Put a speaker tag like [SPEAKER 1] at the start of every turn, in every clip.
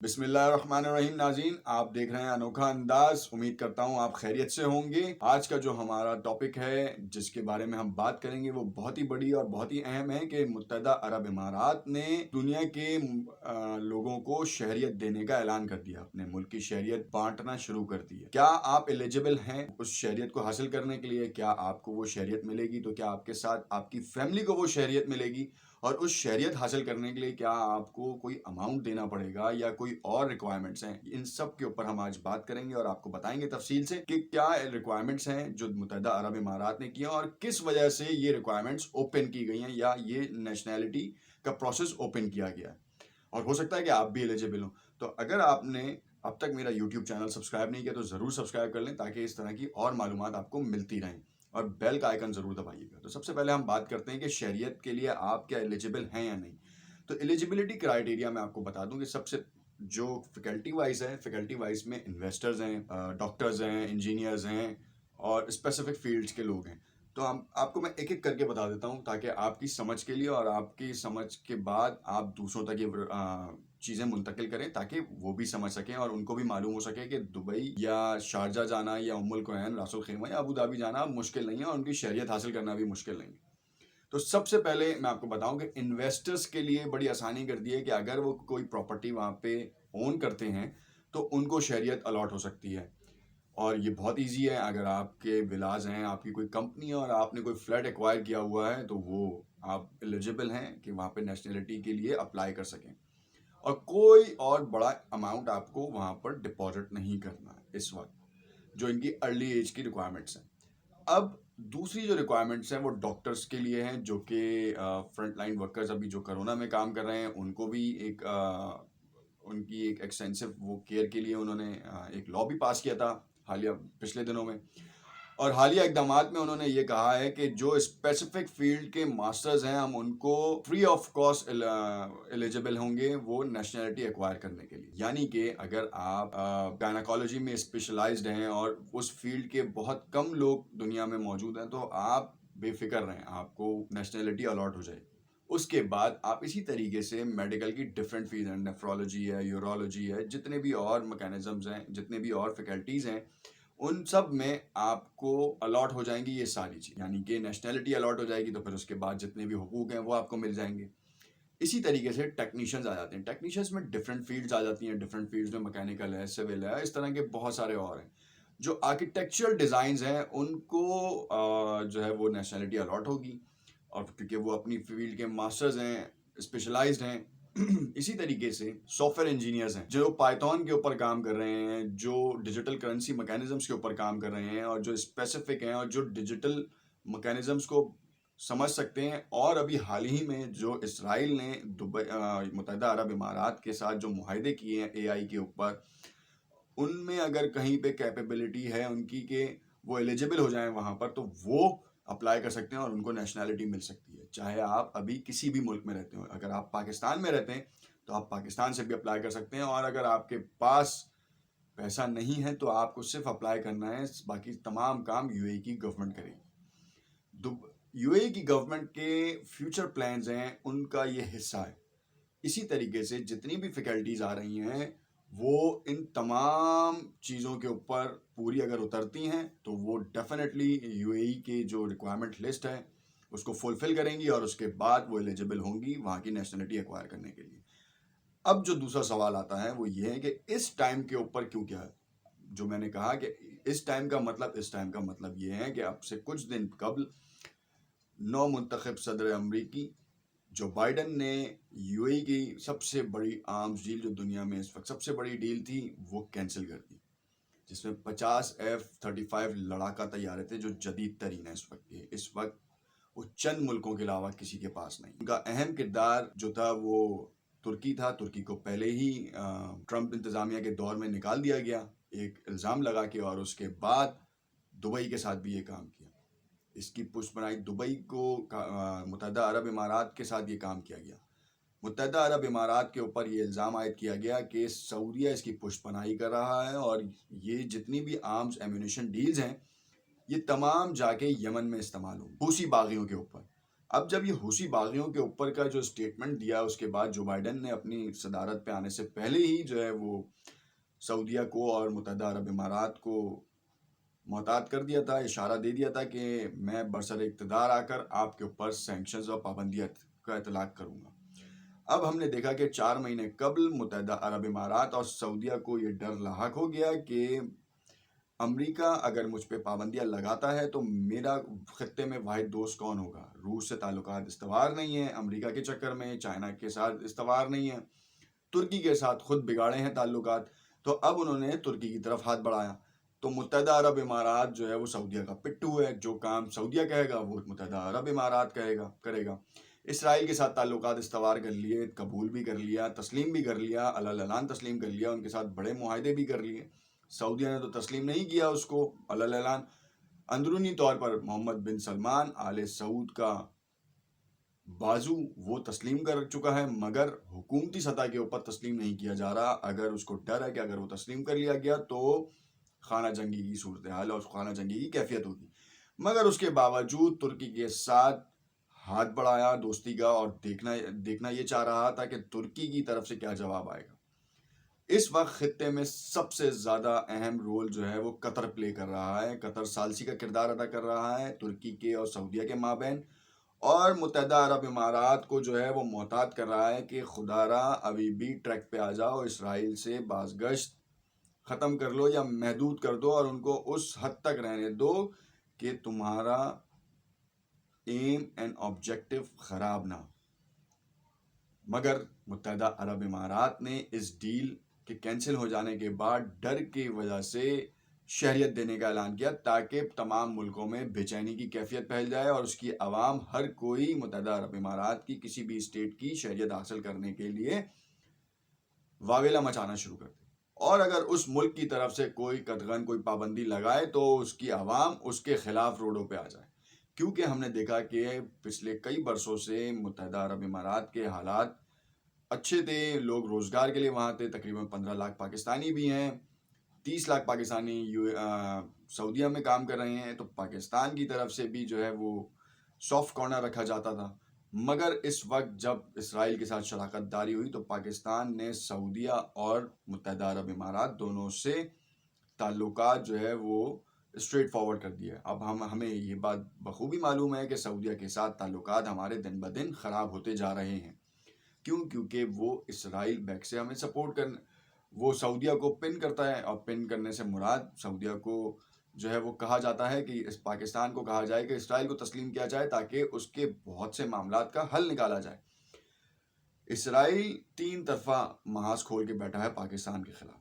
[SPEAKER 1] بسم اللہ الرحمن الرحیم ناظرین، آپ دیکھ رہے ہیں انوکھا انداز۔ امید کرتا ہوں آپ خیریت سے ہوں گے۔ آج کا جو ہمارا ٹاپک ہے جس کے بارے میں ہم بات کریں گے وہ بہت ہی بڑی اور بہت ہی اہم ہے کہ متحدہ عرب امارات نے دنیا کے لوگوں کو شہریت دینے کا اعلان کر دیا، اپنے ملک کی شہریت بانٹنا شروع کر دی ہے۔ کیا آپ ایلیجیبل ہیں اس شہریت کو حاصل کرنے کے لیے؟ کیا آپ کو وہ شہریت ملے گی؟ تو کیا آپ کے ساتھ آپ کی فیملی کو وہ شہریت ملے گی؟ اور اس شہریت حاصل کرنے کے لیے کیا آپ کو کوئی اماؤنٹ دینا پڑے گا یا کوئی اور ریکوائرمنٹس ہیں؟ ان سب کے اوپر ہم آج بات کریں گے اور آپ کو بتائیں گے تفصیل سے کہ کیا ریکوائرمنٹس ہیں جو متحدہ عرب امارات نے کیا اور کس وجہ سے یہ ریکوائرمنٹس اوپن کی گئی ہیں یا یہ نیشنلٹی کا پروسیس اوپن کیا گیا ہے، اور ہو سکتا ہے کہ آپ بھی ایلیجیبل ہوں۔ تو اگر آپ نے اب تک میرا یوٹیوب چینل سبسکرائب نہیں کیا تو ضرور سبسکرائب کر لیں تاکہ اس طرح کی اور معلومات آپ کو ملتی رہیں، اور بیل کا آئیکن ضرور دبائیے گا۔ تو سب سے پہلے ہم بات کرتے ہیں کہ شہریت کے لیے آپ کیا ایلیجیبل ہیں یا نہیں۔ تو ایلیجیبلٹی کرائیٹیریا میں آپ کو بتا دوں کہ سب سے جو فیکلٹی وائز میں انویسٹرز ہیں، ڈاکٹرز ہیں، انجینئرز ہیں اور اسپیسیفک فیلڈز کے لوگ ہیں۔ تو آپ کو میں ایک ایک کر کے بتا دیتا ہوں تاکہ آپ کی سمجھ کے لیے اور آپ کی سمجھ کے بعد آپ دوسروں تک یہ چیزیں منتقل کریں تاکہ وہ بھی سمجھ سکیں اور ان کو بھی معلوم ہو سکے کہ دبئی یا شارجہ جانا یا ام القعین، راس الخیمہ یا ابو دھابی جانا مشکل نہیں ہے، اور ان کی شہریت حاصل کرنا بھی مشکل نہیں ہے۔ تو سب سے پہلے میں آپ کو بتاؤں کہ انویسٹرز کے لیے بڑی آسانی کر دی ہے کہ اگر وہ کوئی پراپرٹی وہاں پہ اون کرتے ہیں تو ان کو شہریت الاٹ ہو سکتی ہے، اور یہ بہت ایزی ہے۔ اگر آپ کے ولاز ہیں، آپ کی کوئی کمپنی ہے اور آپ نے کوئی فلیٹ ایکوائر کیا ہوا ہے تو وہ آپ ایلیجیبل ہیں کہ وہاں پہ نیشنلٹی کے لیے اپلائی کر سکیں، اور کوئی اور بڑا اماؤنٹ آپ کو وہاں پر ڈپازٹ نہیں کرنا ہے اس وقت، جو ان کی ارلی ایج کی ریکوائرمنٹس ہیں۔ اب دوسری جو ریکوائرمنٹس ہیں وہ ڈاکٹرز کے لیے ہیں، جو کہ فرنٹ لائن ورکرز ابھی جو کرونا میں کام کر رہے ہیں، ان کو بھی ان کی ایک ایکسٹینسو وہ کیئر کے لیے انہوں نے ایک لا بھی پاس کیا تھا حالیہ پچھلے دنوں میں، اور حالیہ اقدامات میں انہوں نے یہ کہا ہے کہ جو اسپیسیفک فیلڈ کے ماسٹرز ہیں ہم ان کو فری آف کاسٹ ایلیجیبل ہوں گے وہ نیشنلٹی ایکوائر کرنے کے لیے۔ یعنی کہ اگر آپ گائنیکالوجی میں اسپیشلائزڈ ہیں اور اس فیلڈ کے بہت کم لوگ دنیا میں موجود ہیں تو آپ بے فکر رہیں، آپ کو نیشنلٹی الاٹ ہو جائے گی۔ اس کے بعد آپ اسی طریقے سے میڈیکل کی ڈفرینٹ فیلڈ ہیں، نیفرولوجی ہے، یورولوجی ہے، جتنے بھی اور میکینزمز ہیں، جتنے بھی اور فیکلٹیز ہیں، ان سب میں آپ کو الاٹ ہو جائیں گی یہ ساری چیز، یعنی کہ نیشنلٹی الاٹ ہو جائے گی تو پھر اس کے بعد جتنے بھی حقوق ہیں وہ آپ کو مل جائیں گے۔ اسی طریقے سے ٹیکنیشینز آ جاتے ہیں، ٹیکنیشینز میں ڈفرینٹ فیلڈز آ جاتی ہیں، ڈفرینٹ فیلڈز میں میکینیکل ہے، سول ہے، اس طرح کے بہت سارے اور ہیں۔ جو آرکیٹیکچرل ڈیزائنز ہیں ان کو جو ہے وہ نیشنلٹی الاٹ ہوگی، اور کیونکہ وہ اپنی فیلڈ کے ماسٹرز ہیں، اسپیشلائزڈ ہیں۔ اسی طریقے سے سافٹ ویئر انجینئرز ہیں جو پائتھون کے اوپر کام کر رہے ہیں، جو ڈیجیٹل کرنسی میکینزمز کے اوپر کام کر رہے ہیں، اور جو اسپیسیفک ہیں اور جو ڈیجیٹل میکینزمز کو سمجھ سکتے ہیں۔ اور ابھی حال ہی میں جو اسرائیل نے متحدہ عرب امارات کے ساتھ جو معاہدے کیے ہیں اے آئی کے اوپر، ان میں اگر کہیں پہ کیپیبلٹی ہے ان کی کہ وہ ایلیجیبل ہو جائیں وہاں پر، تو وہ اپلائی کر سکتے ہیں اور ان کو نیشنلٹی مل سکتی ہے، چاہے آپ ابھی کسی بھی ملک میں رہتے ہو۔ اگر آپ پاکستان میں رہتے ہیں تو آپ پاکستان سے بھی اپلائی کر سکتے ہیں، اور اگر آپ کے پاس پیسہ نہیں ہے تو آپ کو صرف اپلائی کرنا ہے، باقی تمام کام یو اے کی گورنمنٹ کرے گی۔ یو اے کی گورنمنٹ کے فیوچر پلانز ہیں، ان کا یہ حصہ ہے۔ اسی طریقے سے جتنی بھی فیکلٹیز آ رہی ہیں وہ ان تمام چیزوں کے اوپر پوری اگر اترتی ہیں تو وہ ڈیفینیٹلی یو اے ای کے جو ریکوائرمنٹ لسٹ ہے اس کو فلفل کریں گی، اور اس کے بعد وہ ایلیجیبل ہوں گی وہاں کی نیشنلٹی ایکوائر کرنے کے لیے۔ اب جو دوسرا سوال آتا ہے وہ یہ ہے کہ اس ٹائم کے اوپر کیوں کیا ہے؟ جو میں نے کہا کہ اس ٹائم کا مطلب یہ ہے کہ اب سے کچھ دن قبل نو منتخب صدر امریکی جو بائیڈن نے یو اے کی سب سے بڑی آرمز ڈیل جو دنیا میں اس وقت سب سے بڑی ڈیل تھی وہ کینسل کر دی، جس میں 50 F-35 لڑاکا طیارے تھے جو جدید ترین ہے اس وقت وہ چند ملکوں کے علاوہ کسی کے پاس نہیں۔ ان کا اہم کردار جو تھا وہ ترکی تھا، ترکی کو پہلے ہی ٹرمپ انتظامیہ کے دور میں نکال دیا گیا ایک الزام لگا کے، اور اس کے بعد دبئی کے ساتھ بھی یہ کام کیا، اس کی پشت بنائی دبئی کو متحدہ عرب امارات کے ساتھ یہ کام کیا گیا۔ متحدہ عرب امارات کے اوپر یہ الزام عائد کیا گیا کہ سعودیہ اس کی پشت پناہی کر رہا ہے، اور یہ جتنی بھی آرمز ایمونیشن ڈیلز ہیں یہ تمام جا کے یمن میں استعمال ہوں، حوثی باغیوں کے اوپر، اب جب یہ حوثی باغیوں کے اوپر کا جو اسٹیٹمنٹ دیا اس کے بعد جو بائیڈن نے اپنی صدارت پہ آنے سے پہلے ہی جو ہے وہ سعودیہ کو اور متحدہ عرب امارات کو محتاط کر دیا تھا، اشارہ دے دیا تھا کہ میں برسر اقتدار آ کر آپ کے اوپر سینکشنز اور پابندیاں کا اطلاق کروں گا۔ اب ہم نے دیکھا کہ 4 مہینے قبل متحدہ عرب امارات اور سعودیہ کو یہ ڈر لاحق ہو گیا کہ امریکہ اگر مجھ پہ پابندیاں لگاتا ہے تو میرا خطے میں واحد دوست کون ہوگا؟ روس سے تعلقات استوار نہیں ہیں، امریکہ کے چکر میں چائنا کے ساتھ استوار نہیں ہے، ترکی کے ساتھ خود بگاڑے ہیں تعلقات، تو اب انہوں نے ترکی کی طرف ہاتھ بڑھایا۔ تو متحدہ عرب امارات جو ہے وہ سعودیہ کا پٹھو ہے، جو کام سعودیہ کہے گا وہ متحدہ عرب امارات کرے گا۔ اسرائیل کے ساتھ تعلقات استوار کر لیے، قبول بھی کر لیا، تسلیم بھی کر لیا، اعلان تسلیم کر لیا، ان کے ساتھ بڑے معاہدے بھی کر لیے۔ سعودیہ نے تو تسلیم نہیں کیا اس کو اعلان۔ اندرونی طور پر محمد بن سلمان آل سعود کا بازو وہ تسلیم کر چکا ہے، مگر حکومتی سطح کے اوپر تسلیم نہیں کیا جا رہا۔ اگر اس کو ڈر ہے کہ اگر وہ تسلیم کر لیا گیا تو خانہ جنگی کی صورتحال اور خانہ جنگی کی کیفیت ہوگی، مگر اس کے باوجود ترکی کے ساتھ ہاتھ بڑھایا دوستی کا، اور دیکھنا یہ چاہ رہا تھا کہ ترکی کی طرف سے کیا جواب آئے گا۔ اس وقت خطے میں سب سے زیادہ اہم رول جو ہے وہ قطر پلے کر رہا ہے۔ قطر ثالثی کا کردار ادا کر رہا ہے ترکی کے اور سعودیہ کے مابین، اور متحدہ عرب امارات کو جو ہے وہ محتاط کر رہا ہے کہ خدا را ابھی بھی ٹریک پہ آ جاؤ، اسرائیل سے بازگشت ختم کر لو یا محدود کر دو، اور ان کو اس حد تک رہنے دو کہ تمہارا ایم اینڈ آبجیکٹو خراب نہ۔ مگر متحدہ عرب امارات نے اس ڈیل کے کینسل ہو جانے کے بعد ڈر کی وجہ سے شہریت دینے کا اعلان کیا، تاکہ تمام ملکوں میں بے چینی کی کیفیت پھیل جائے اور اس کی عوام ہر کوئی متحدہ عرب امارات کی کسی بھی اسٹیٹ کی شہریت حاصل کرنے کے لیے واویلا مچانا شروع کر دے، اور اگر اس ملک کی طرف سے کوئی قدغن کوئی پابندی لگائے تو اس کی عوام اس کے خلاف روڈوں پہ آ جائے۔ کیونکہ ہم نے دیکھا کہ پچھلے کئی برسوں سے متحدہ عرب امارات کے حالات اچھے تھے، لوگ روزگار کے لیے وہاں تھے، تقریباً 15 لاکھ پاکستانی بھی ہیں، 30 لاکھ پاکستانی سعودیہ میں کام کر رہے ہیں، تو پاکستان کی طرف سے بھی جو ہے وہ سافٹ کارنر رکھا جاتا تھا۔ مگر اس وقت جب اسرائیل کے ساتھ شراکت داری ہوئی تو پاکستان نے سعودیہ اور متحدہ عرب امارات دونوں سے تعلقات جو ہے وہ اسٹریٹ فارورڈ کر دیا۔ اب ہمیں یہ بات بخوبی معلوم ہے کہ سعودیہ کے ساتھ تعلقات ہمارے دن بدن خراب ہوتے جا رہے ہیں۔ کیونکہ وہ اسرائیل بیک سے ہمیں سپورٹ وہ سعودیہ کو پن کرتا ہے، اور پن کرنے سے مراد سعودیہ کو جو ہے وہ کہا جاتا ہے کہ اس پاکستان کو کہا جائے کہ اسرائیل کو تسلیم کیا جائے تاکہ اس کے بہت سے معاملات کا حل نکالا جائے۔ اسرائیل 3 طرفہ محاذ کھول کے بیٹھا ہے پاکستان کے خلاف،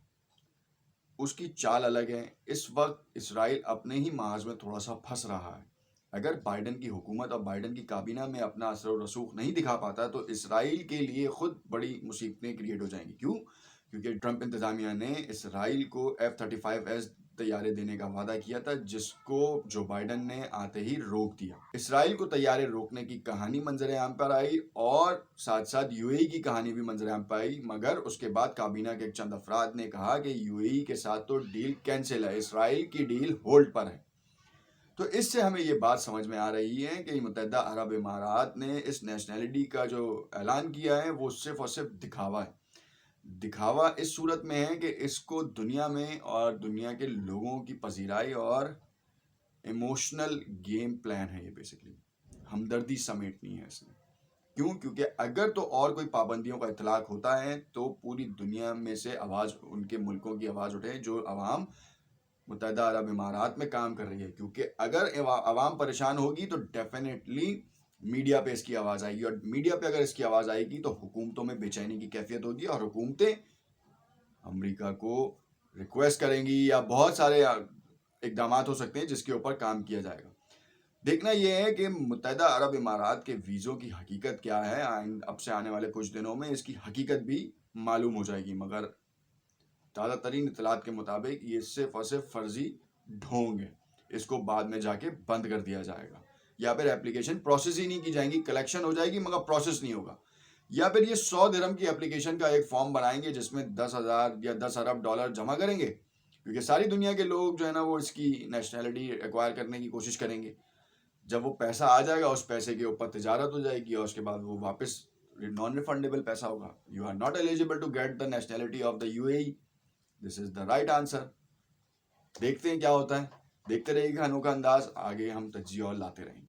[SPEAKER 1] اس کی چال الگ ہے۔ اس وقت اسرائیل اپنے ہی محاذ میں تھوڑا سا پھنس رہا ہے۔ اگر بائیڈن کی حکومت اور بائیڈن کی کابینہ میں اپنا اثر و رسوخ نہیں دکھا پاتا تو اسرائیل کے لیے خود بڑی مصیبتیں کریٹ ہو جائیں گی۔ کیوں؟ کیونکہ ٹرمپ انتظامیہ نے اسرائیل کو F-35S طیارے دینے کا وعدہ کیا تھا، جس کو جو بائیڈن نے آتے ہی روک دیا۔ اسرائیل کو طیارے روکنے کی کہانی منظر عام پر آئی، اور ساتھ ساتھ UAE کی کہانی بھی منظر عام پر آئی، مگر اس کے بعد کابینہ کے چند افراد نے کہا کہ UAE کے ساتھ تو ڈیل کینسل ہے، اسرائیل کی ڈیل ہولڈ پر ہے۔ تو اس سے ہمیں یہ بات سمجھ میں آ رہی ہے کہ متحدہ عرب امارات نے اس نیشنلٹی کا جو اعلان کیا ہے وہ صرف اور صرف دکھاوا ہے۔ دکھاوا اس صورت میں ہے کہ اس کو دنیا میں اور دنیا کے لوگوں کی پذیرائی اور ایموشنل گیم پلان ہے، یہ بیسیکلی ہمدردی سمیٹنی ہے اس نے۔ کیوں؟ کیونکہ اگر تو اور کوئی پابندیوں کا اطلاق ہوتا ہے تو پوری دنیا میں سے آواز، ان کے ملکوں کی آواز اٹھے جو عوام متحدہ عرب امارات میں کام کر رہی ہے، کیونکہ اگر عوام پریشان ہوگی تو ڈیفینیٹلی میڈیا پہ اس کی آواز آئے گی، اور میڈیا پہ اگر اس کی آواز آئے گی تو حکومتوں میں بے چینی کی کیفیت ہوگی، اور حکومتیں امریکہ کو ریکویسٹ کریں گی، یا بہت سارے اقدامات ہو سکتے ہیں جس کے اوپر کام کیا جائے گا۔ دیکھنا یہ ہے کہ متحدہ عرب امارات کے ویزوں کی حقیقت کیا ہے۔ اب سے آنے والے کچھ دنوں میں اس کی حقیقت بھی معلوم ہو جائے گی، مگر تازہ ترین اطلاعات کے مطابق یہ صرف اور صرف فرضی ڈھونگ ہے، اس کو بعد میں جا کے بند کر دیا جائے گا، یا پھر اپلیکیشن پروسیس ہی نہیں کی جائیں گی، کلیکشن ہو جائے گی مگر پروسیس نہیں ہوگا، یا پھر یہ 100 درہم کی اپلیکیشن کا ایک فارم بنائیں گے جس میں 10,000 یا 10 ارب ڈالر جمع کریں گے، کیونکہ ساری دنیا کے لوگ جو ہے نا وہ اس کی نیشنلٹی ایکوائر کرنے کی کوشش کریں گے۔ جب وہ پیسہ آ جائے گا اس پیسے کے اوپر تجارت ہو جائے گی اور اس کے بعد وہ واپس نان ریفنڈیبل پیسہ ہوگا. You are not eligible to get the nationality of the UAE. This is the right answer. دیکھتے ہیں کیا ہوتا ہے. دیکھتے رہیے گا انوکھا انداز. آگے ہم تجزیے اور لاتے رہیں گے.